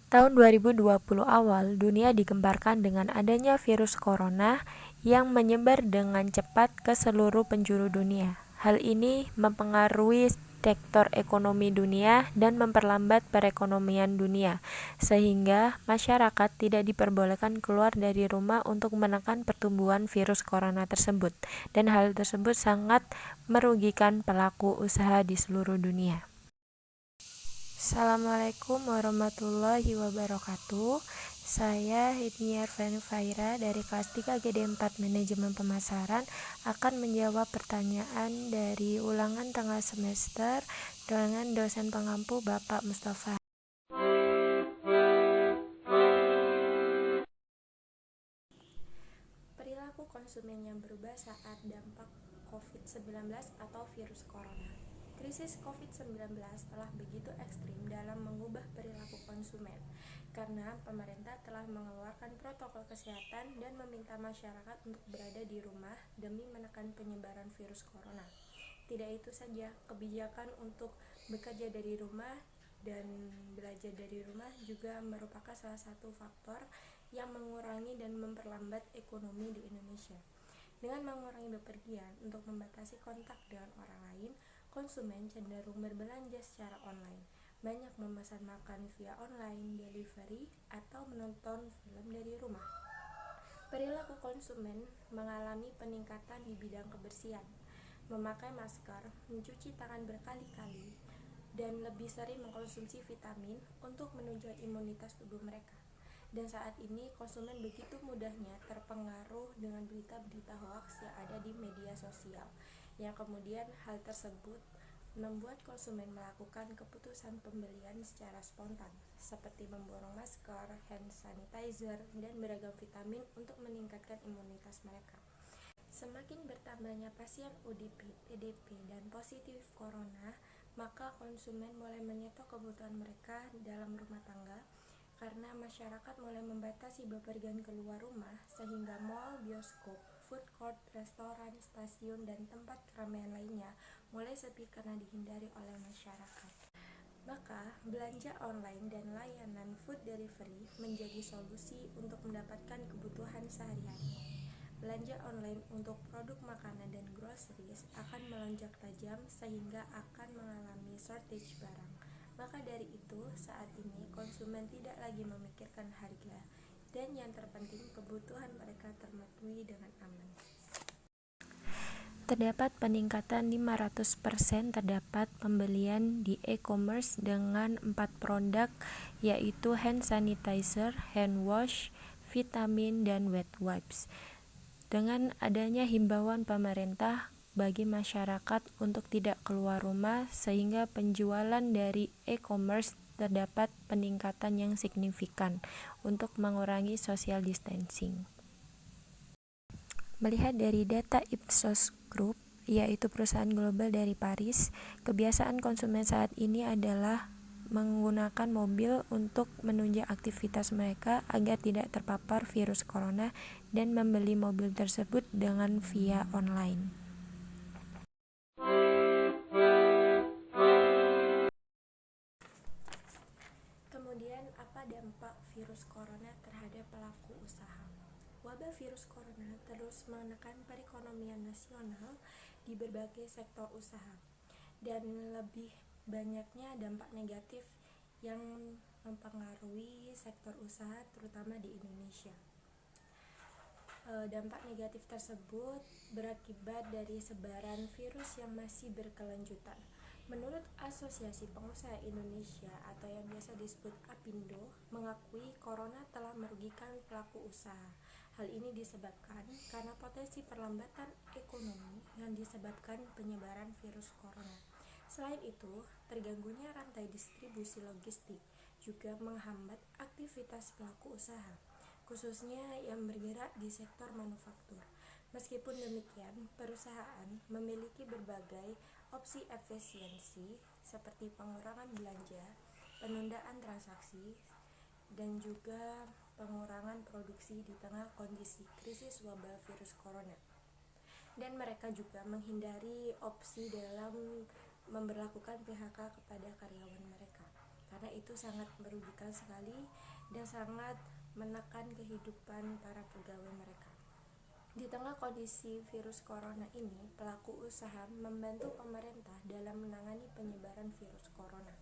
Tahun 2020 awal, dunia digemparkan dengan adanya virus corona yang menyebar dengan cepat ke seluruh penjuru dunia. Hal ini mempengaruhi sektor ekonomi dunia dan memperlambat perekonomian dunia, sehingga masyarakat tidak diperbolehkan keluar dari rumah untuk menekan pertumbuhan virus corona tersebut, dan hal tersebut sangat merugikan pelaku usaha di seluruh dunia. Assalamualaikum warahmatullahi wabarakatuh. Saya Hidniar Faira dari kelas 3 GD4 Manajemen Pemasaran akan menjawab pertanyaan dari ulangan tengah semester dengan dosen pengampu Bapak Mustafa. Perilaku konsumen yang berubah saat dampak COVID-19 atau virus corona. Krisis COVID-19 telah begitu ekstrim dalam mengubah perilaku konsumen, karena pemerintah telah mengeluarkan protokol kesehatan dan meminta masyarakat untuk berada di rumah demi menekan penyebaran virus corona. Tidak itu saja, kebijakan untuk bekerja dari rumah dan belajar dari rumah juga merupakan salah satu faktor yang mengurangi dan memperlambat ekonomi di Indonesia. Dengan mengurangi bepergian untuk membatasi kontak dengan orang lain, konsumen cenderung berbelanja secara online, banyak memesan makan via online, delivery, atau menonton film dari rumah. Perilaku konsumen mengalami peningkatan di bidang kebersihan, memakai masker, mencuci tangan berkali-kali, dan lebih sering mengkonsumsi vitamin untuk menunjang imunitas tubuh mereka. Dan saat ini konsumen begitu mudahnya terpengaruh dengan berita-berita hoaks yang ada di media sosial, yang kemudian hal tersebut membuat konsumen melakukan keputusan pembelian secara spontan, seperti memborong masker, hand sanitizer, dan beragam vitamin untuk meningkatkan imunitas mereka. Semakin bertambahnya pasien ODP, PDP, dan positif corona, maka konsumen mulai menyetok kebutuhan mereka dalam rumah tangga, karena masyarakat mulai membatasi bepergian keluar rumah, sehingga mal, bioskop, food court, restoran, stasiun, dan tempat keramaian lainnya mulai sepi karena dihindari oleh masyarakat. Maka, belanja online dan layanan food delivery menjadi solusi untuk mendapatkan kebutuhan sehari-hari. Belanja online untuk produk makanan dan groceries akan melonjak tajam sehingga akan mengalami shortage barang. Maka dari itu, saat ini konsumen tidak lagi memikirkan harga, dan yang terpenting kebutuhan mereka terpenuhi dengan aman. Terdapat peningkatan 500% terdapat pembelian di e-commerce dengan 4 produk, yaitu hand sanitizer, hand wash, vitamin, dan wet wipes. Dengan adanya himbauan pemerintah bagi masyarakat untuk tidak keluar rumah, sehingga penjualan dari e-commerce terdapat peningkatan yang signifikan untuk mengurangi social distancing. Melihat dari data Ipsos Group, yaitu perusahaan global dari Paris, kebiasaan konsumen saat ini adalah menggunakan mobil untuk menunjang aktivitas mereka agar tidak terpapar virus corona, dan membeli mobil tersebut dengan via online. Kemudian, apa dampak virus corona terhadap pelaku usaha? Wabah virus corona terus menekan perekonomian nasional di berbagai sektor usaha, dan lebih banyaknya dampak negatif yang mempengaruhi sektor usaha terutama di Indonesia. Dampak negatif tersebut berakibat dari sebaran virus yang masih berkelanjutan. Menurut Asosiasi Pengusaha Indonesia atau yang biasa disebut APindo, mengakui corona telah merugikan pelaku usaha. Hal ini disebabkan karena potensi perlambatan ekonomi yang disebabkan penyebaran virus corona. Selain itu, terganggunya rantai distribusi logistik juga menghambat aktivitas pelaku usaha, khususnya yang bergerak di sektor manufaktur. Meskipun demikian, perusahaan memiliki berbagai opsi efisiensi seperti pengurangan belanja, penundaan transaksi, dan juga pengurangan produksi di tengah kondisi krisis wabah virus corona. Dan mereka juga menghindari opsi dalam memberlakukan PHK kepada karyawan mereka. karena itu sangat merugikan sekali dan sangat menekan kehidupan para pegawai mereka. Di tengah kondisi virus corona ini, pelaku usaha membantu pemerintah dalam menangani penyebaran virus corona.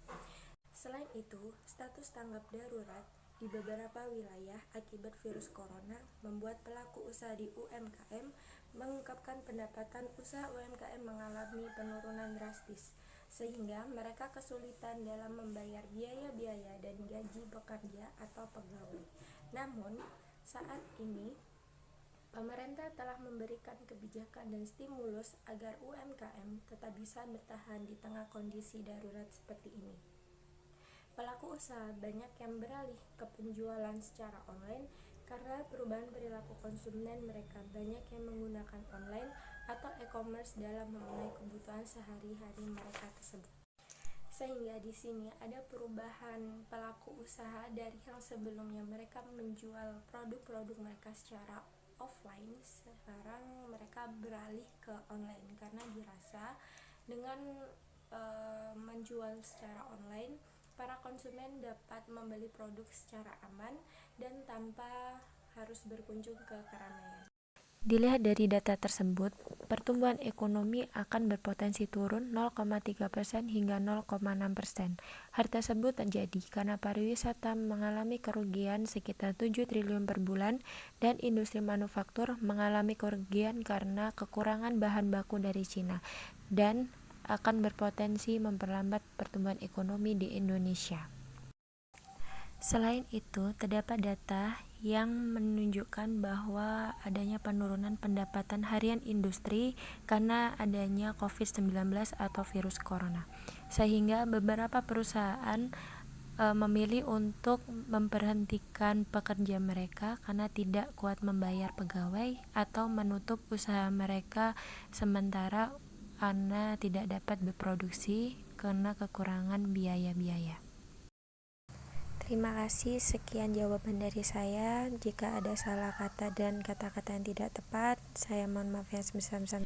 Selain itu, status tanggap darurat di beberapa wilayah akibat virus corona membuat pelaku usaha di UMKM mengungkapkan pendapatan usaha UMKM mengalami penurunan drastis, sehingga mereka kesulitan dalam membayar biaya-biaya dan gaji pekerja atau pegawai. Namun, saat ini pemerintah telah memberikan kebijakan dan stimulus agar UMKM tetap bisa bertahan di tengah kondisi darurat seperti ini. Pelaku usaha banyak yang beralih ke penjualan secara online karena perubahan perilaku konsumen mereka banyak yang menggunakan online atau e-commerce dalam memenuhi kebutuhan sehari-hari mereka tersebut. Sehingga di sini ada perubahan pelaku usaha dari yang sebelumnya mereka menjual produk-produk mereka secara offline, sekarang mereka beralih ke online karena dirasa dengan menjual secara online para konsumen dapat membeli produk secara aman dan tanpa harus berkunjung ke keramaian. Dilihat dari data tersebut, pertumbuhan ekonomi akan berpotensi turun 0,3% hingga 0,6%. Hal tersebut terjadi karena pariwisata mengalami kerugian sekitar 7 triliun per bulan dan industri manufaktur mengalami kerugian karena kekurangan bahan baku dari Cina dan akan berpotensi memperlambat pertumbuhan ekonomi di Indonesia. Selain itu, terdapat data yang menunjukkan bahwa adanya penurunan pendapatan harian industri karena adanya COVID-19 atau virus corona, sehingga beberapa perusahaan memilih untuk memberhentikan pekerja mereka karena tidak kuat membayar pegawai atau menutup usaha mereka sementara karena tidak dapat berproduksi karena kekurangan biaya-biaya. Terima kasih, sekian jawaban dari saya. Jika ada salah kata dan kata-kata yang tidak tepat, saya mohon maaf yang sebesar-besarnya.